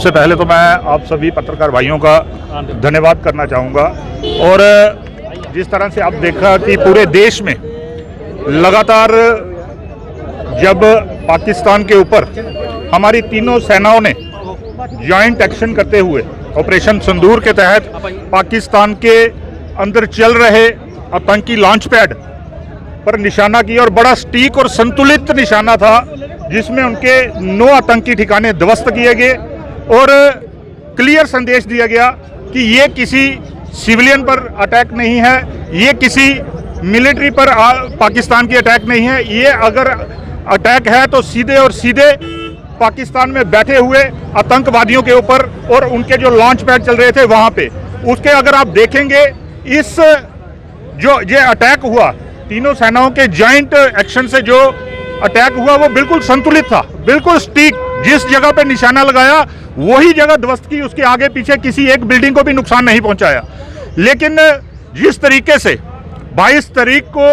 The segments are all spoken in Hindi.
सबसे पहले तो मैं आप सभी पत्रकार भाइयों का धन्यवाद करना चाहूँगा। और जिस तरह से आप देखा कि पूरे देश में लगातार जब पाकिस्तान के ऊपर हमारी तीनों सेनाओं ने जॉइंट एक्शन करते हुए ऑपरेशन सिंदूर के तहत पाकिस्तान के अंदर चल रहे आतंकी लॉन्च पैड पर निशाना किया, और बड़ा सटीक और संतुलित निशाना था जिसमें उनके 9 आतंकी ठिकाने ध्वस्त किए गए और क्लियर संदेश दिया गया कि ये किसी सिविलियन पर अटैक नहीं है, ये किसी मिलिट्री पर पाकिस्तान की अटैक नहीं है, ये अगर अटैक है तो सीधे और सीधे पाकिस्तान में बैठे हुए आतंकवादियों के ऊपर और उनके जो लॉन्च पैड चल रहे थे वहाँ पे। उसके अगर आप देखेंगे इस जो ये अटैक हुआ, तीनों सेनाओं के जॉइंट एक्शन से जो अटैक हुआ वो बिल्कुल संतुलित था, बिल्कुल सटीक। जिस जगह पे निशाना लगाया वही जगह ध्वस्त की, उसके आगे पीछे किसी एक बिल्डिंग को भी नुकसान नहीं पहुंचाया। लेकिन जिस तरीके से 22 तारीख को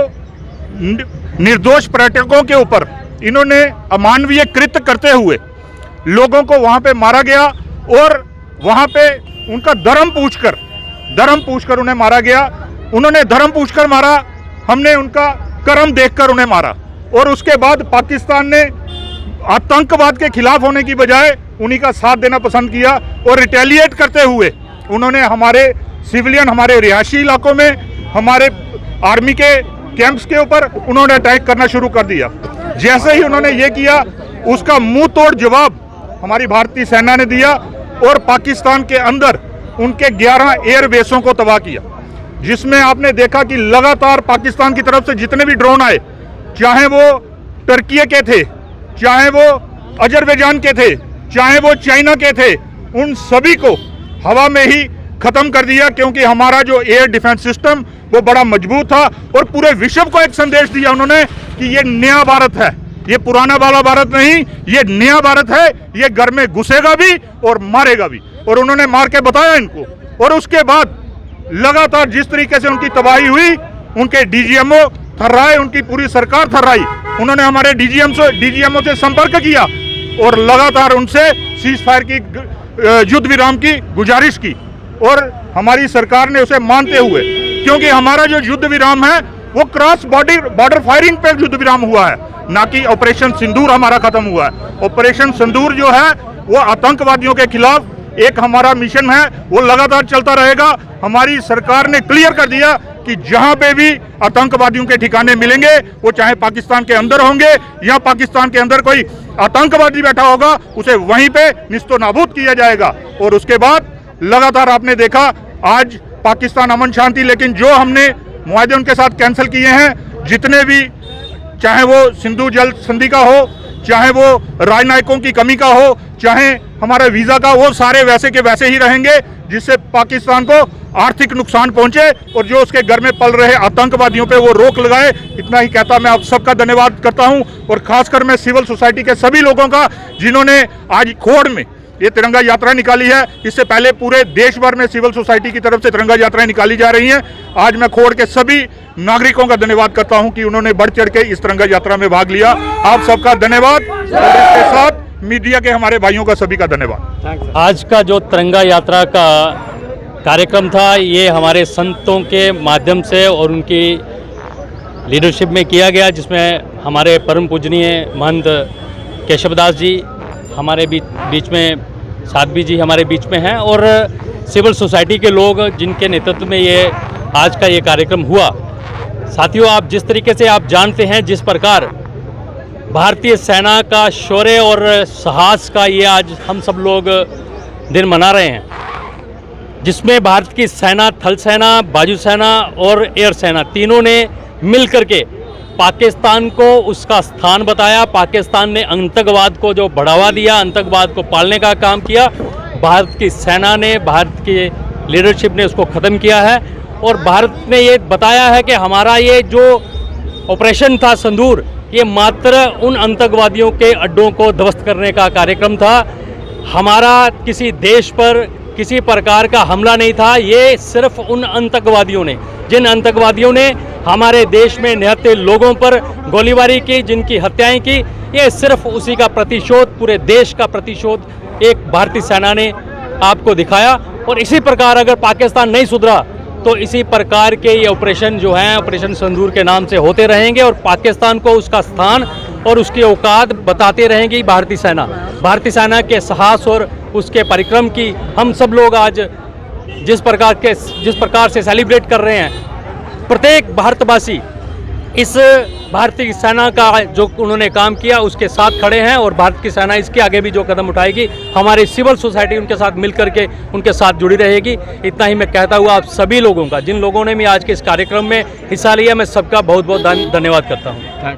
निर्दोष पर्यटकों के ऊपर इन्होंने अमानवीय कृत्य करते हुए लोगों को वहां पे मारा गया और वहां पे उनका धर्म पूछकर उन्हें मारा गया। उन्होंने धर्म पूछकर मारा, हमने उनका कर्म देखकर उन्हें मारा। और उसके बाद पाकिस्तान ने आतंकवाद के खिलाफ होने की बजाय उन्हीं का साथ देना पसंद किया और रिटेलिएट करते हुए उन्होंने हमारे सिविलियन, हमारे रिहायशी इलाकों में, हमारे आर्मी के कैंप्स के ऊपर उन्होंने अटैक करना शुरू कर दिया। जैसे ही उन्होंने ये किया उसका मुंह तोड़ जवाब हमारी भारतीय सेना ने दिया और पाकिस्तान के अंदर उनके 11 एयरबेसों को तबाह किया, जिसमें आपने देखा कि लगातार पाकिस्तान की तरफ से जितने भी ड्रोन आए, चाहे वो टर्की के थे, चाहे वो अजरबैजान के थे, चाहे वो चाइना के थे, उन सभी को हवा में ही खत्म कर दिया, क्योंकि हमारा जो एयर डिफेंस सिस्टम वो बड़ा मजबूत था। और पूरे विश्व को एक संदेश दिया उन्होंने कि ये नया भारत है, ये पुराना वाला भारत नहीं, ये नया भारत है, ये घर में घुसेगा भी और मारेगा भी। और उन्होंने मार के बताया इनको। और उसके बाद लगातार जिस तरीके से उनकी तबाही हुई, उनके डीजीएमओ थर्राए, उनकी पूरी सरकार थर्राई। उन्होंने हमारे डीजीएमओ से संपर्क किया और लगातार उनसे सीज फायर की, युद्ध विराम की गुजारिश की, और हमारी सरकार ने उसे मानते हुए, क्योंकि हमारा जो युद्ध विराम है वो क्रॉस बॉर्डर फायरिंग पे युद्ध विराम हुआ है, ना कि ऑपरेशन सिंदूर हमारा खत्म हुआ है। ऑपरेशन सिंदूर जो है वो आतंकवादियों के खिलाफ एक हमारा मिशन है, वो लगातार चलता रहेगा। हमारी सरकार ने क्लियर कर दिया कि जहां पे भी आतंकवादियों के ठिकाने मिलेंगे, वो चाहे पाकिस्तान के अंदर होंगे या पाकिस्तान के अंदर कोई आतंकवादी बैठा होगा, उसे वहीं पे निस्तो नाबूद किया जाएगा। और उसके बाद लगातार आपने देखा आज पाकिस्तान अमन शांति, लेकिन जो हमने मुआहदे उनके साथ कैंसिल किए हैं, जितने भी, चाहे वो सिंधु जल संधि का हो, चाहे वो राजनयिकों की कमी का हो, चाहे हमारा वीजा का, वो सारे वैसे के वैसे ही रहेंगे, जिससे पाकिस्तान को आर्थिक नुकसान पहुंचे और जो उसके घर में पल रहे आतंकवादियों पे वो रोक लगाए। इतना ही कहता मैं आप सबका धन्यवाद करता हूं, और खासकर मैं सिविल सोसाइटी के सभी लोगों का जिन्होंने आज खोड़ में ये तिरंगा यात्रा निकाली है। इससे पहले पूरे देश भर में सिविल सोसाइटी की तरफ से तिरंगा यात्राएं निकाली जा रही हैं। आज मैं खोड़ के सभी नागरिकों का धन्यवाद करता हूं कि उन्होंने बढ़ चढ़ के इस तिरंगा यात्रा में भाग लिया। आप सबका धन्यवाद, और इसके साथ मीडिया के हमारे भाइयों का सभी का धन्यवाद। आज का जो तिरंगा यात्रा का कार्यक्रम था, ये हमारे संतों के माध्यम से और उनकी लीडरशिप में किया गया, जिसमें हमारे परम पूजनीय महंत केशवदास जी हमारे बीच में, साध्वी जी हमारे बीच में हैं, और सिविल सोसाइटी के लोग जिनके नेतृत्व में ये आज का ये कार्यक्रम हुआ। साथियों, आप जिस तरीके से आप जानते हैं, जिस प्रकार भारतीय सेना का शौर्य और साहस का ये आज हम सब लोग दिन मना रहे हैं, जिसमें भारत की सेना, थल सेना, बाजू सेना और एयर सेना तीनों ने मिल करके पाकिस्तान को उसका स्थान बताया। पाकिस्तान ने आतंकवाद को जो बढ़ावा दिया, आतंकवाद को पालने का काम किया, भारत की सेना ने, भारत की लीडरशिप ने उसको ख़त्म किया है। और भारत ने ये बताया है कि हमारा ये जो ऑपरेशन था सिंदूर, ये मात्र उन आतंकवादियों के अड्डों को ध्वस्त करने का कार्यक्रम था। हमारा किसी देश पर किसी प्रकार का हमला नहीं था। ये सिर्फ उन आतंकवादियों ने, जिन आतंकवादियों ने हमारे देश में निहत्थे लोगों पर गोलीबारी की, जिनकी हत्याएं की, ये सिर्फ उसी का प्रतिशोध, पूरे देश का प्रतिशोध एक भारतीय सेना ने आपको दिखाया। और इसी प्रकार अगर पाकिस्तान नहीं सुधरा तो इसी प्रकार के ये ऑपरेशन जो हैं, ऑपरेशन सिंदूर के नाम से होते रहेंगे और पाकिस्तान को उसका स्थान और उसकी औकात बताते रहेंगी भारतीय सेना। भारतीय सेना के साहस और उसके परिक्रम की हम सब लोग आज जिस प्रकार से सेलिब्रेट कर रहे हैं, प्रत्येक भारतवासी इस भारतीय सेना का जो उन्होंने काम किया उसके साथ खड़े हैं और भारत की सेना इसके आगे भी जो कदम उठाएगी, हमारी सिविल सोसाइटी उनके साथ मिलकर के उनके साथ जुड़ी रहेगी। इतना ही मैं कहता हुआ आप सभी लोगों का, जिन लोगों ने भी आज के इस कार्यक्रम में हिस्सा लिया, मैं सबका बहुत बहुत धन्यवाद करता हूँ।